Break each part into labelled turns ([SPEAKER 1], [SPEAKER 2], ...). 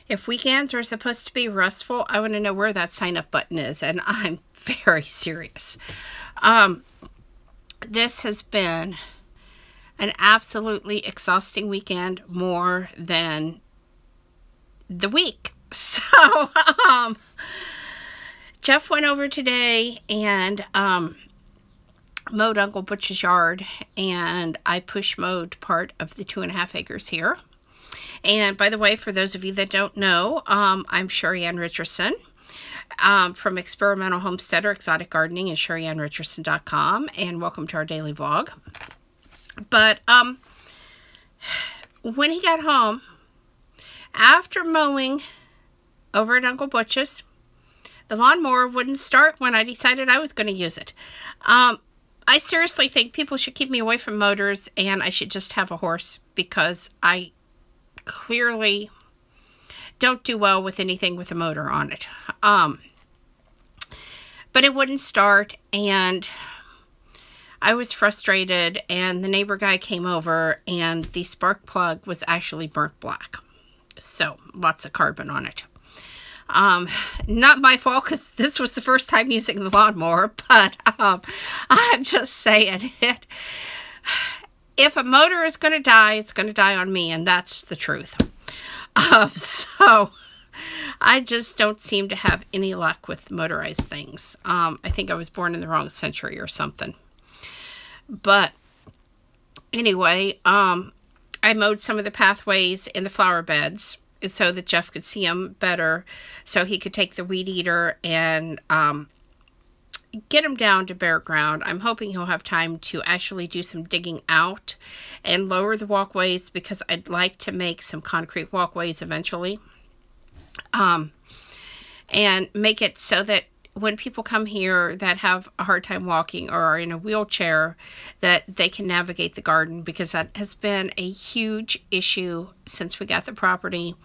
[SPEAKER 1] If weekends are supposed to be restful, I want to know where that sign up button is, and I'm very serious. This has been an absolutely exhausting weekend, more than the week. So, Jeff went over today and mowed Uncle Butch's yard, and I push mowed part of the 2.5 acres here. And by the way, for those of you that don't know, I'm Sheri Ann Richerson from Experimental Homesteader Exotic Gardening and SheriAnnRicherson.com, and welcome to our daily vlog. But when he got home, after mowing over at Uncle Butch's, the lawnmower wouldn't start when I decided I was going to use it. I seriously think people should keep me away from motors, and I should just have a horse, because I clearly don't do well with anything with a motor on it. But it wouldn't start, and I was frustrated, and the neighbor guy came over, and the spark plug was actually burnt black. So, lots of carbon on it. Not my fault, because this was the first time using the lawnmower, but I'm just saying it. If a motor is going to die, it's going to die on me, and that's the truth. So, I just don't seem to have any luck with motorized things. I think I was born in the wrong century or something. But, anyway, I mowed some of the pathways in the flower beds so that Jeff could see them better, so he could take the weed eater and get them down to bare ground. I'm hoping he'll have time to actually do some digging out and lower the walkways, because I'd like to make some concrete walkways eventually. And make it so that when people come here that have a hard time walking or are in a wheelchair, that they can navigate the garden, because that has been a huge issue since we got the property.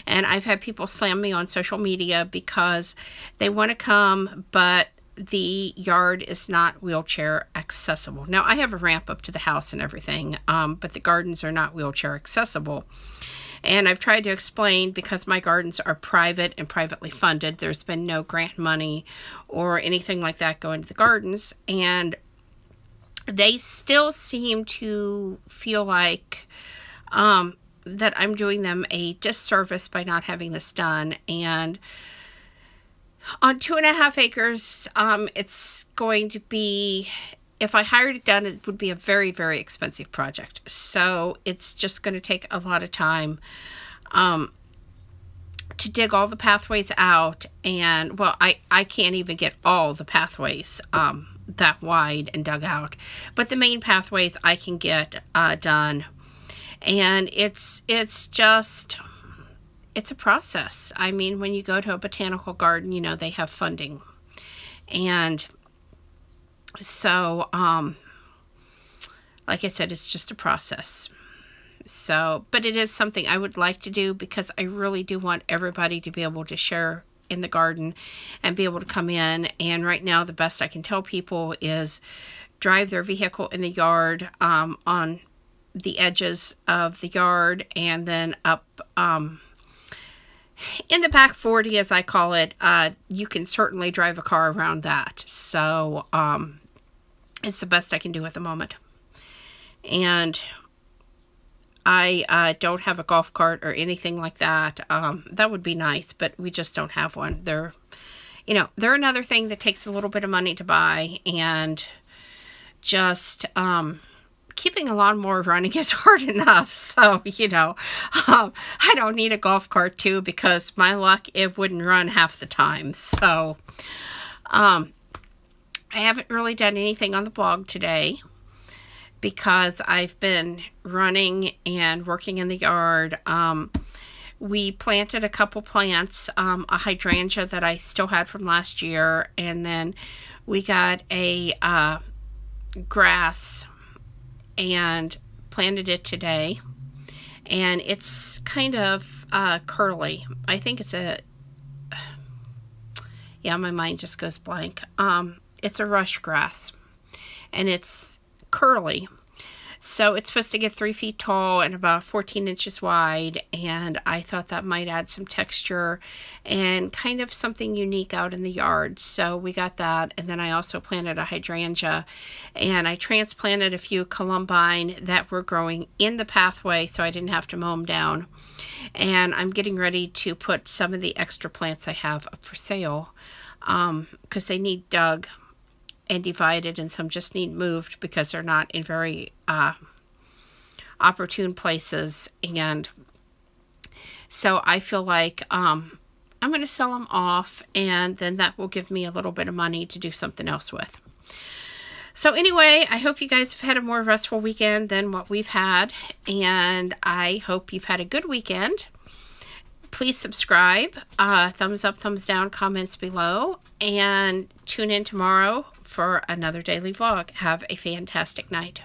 [SPEAKER 1] And I've had people slam me on social media because they want to come, but the yard is not wheelchair accessible. Now, I have a ramp up to the house and everything, but the gardens are not wheelchair accessible. And I've tried to explain, because my gardens are private and privately funded. There's been no grant money or anything like that going to the gardens. And they still seem to feel like that I'm doing them a disservice by not having this done. And on 2.5 acres, it's going to be, if I hired it done, it would be a very, very expensive project. So it's just going to take a lot of time to dig all the pathways out. And, well, I can't even get all the pathways that wide and dug out. But the main pathways I can get done. And it's just, it's a process. I mean, when you go to a botanical garden, you know, they have funding. And so, like I said, it's just a process. So, but it is something I would like to do, because I really do want everybody to be able to share in the garden and be able to come in. And right now, the best I can tell people is drive their vehicle in the yard, on the edges of the yard, and then up, in the back 40, as I call it. You can certainly drive a car around that. So, it's the best I can do at the moment. And I don't have a golf cart or anything like that. That would be nice, but we just don't have one. They're, you know, they're another thing that takes a little bit of money to buy, and just, keeping a lawnmower running is hard enough. So, you know, I don't need a golf cart too, because my luck, it wouldn't run half the time. So, I haven't really done anything on the blog today, because I've been running and working in the yard. We planted a couple plants, a hydrangea that I still had from last year, and then we got a grass and planted it today, and it's kind of curly. I think it's a, yeah, my mind just goes blank. It's a rush grass, and it's curly. So it's supposed to get 3 feet tall and about 14 inches wide, and I thought that might add some texture and kind of something unique out in the yard. So we got that, and then I also planted a hydrangea, and I transplanted a few columbine that were growing in the pathway so I didn't have to mow them down. And I'm getting ready to put some of the extra plants I have up for sale because they need dug and divided, and some just need moved because they're not in very opportune places. And so I feel like I'm going to sell them off, and then that will give me a little bit of money to do something else with. So anyway, I hope you guys have had a more restful weekend than what we've had, and I hope you've had a good weekend. Please subscribe, thumbs up, thumbs down, comments below, and tune in tomorrow for another daily vlog. Have a fantastic night.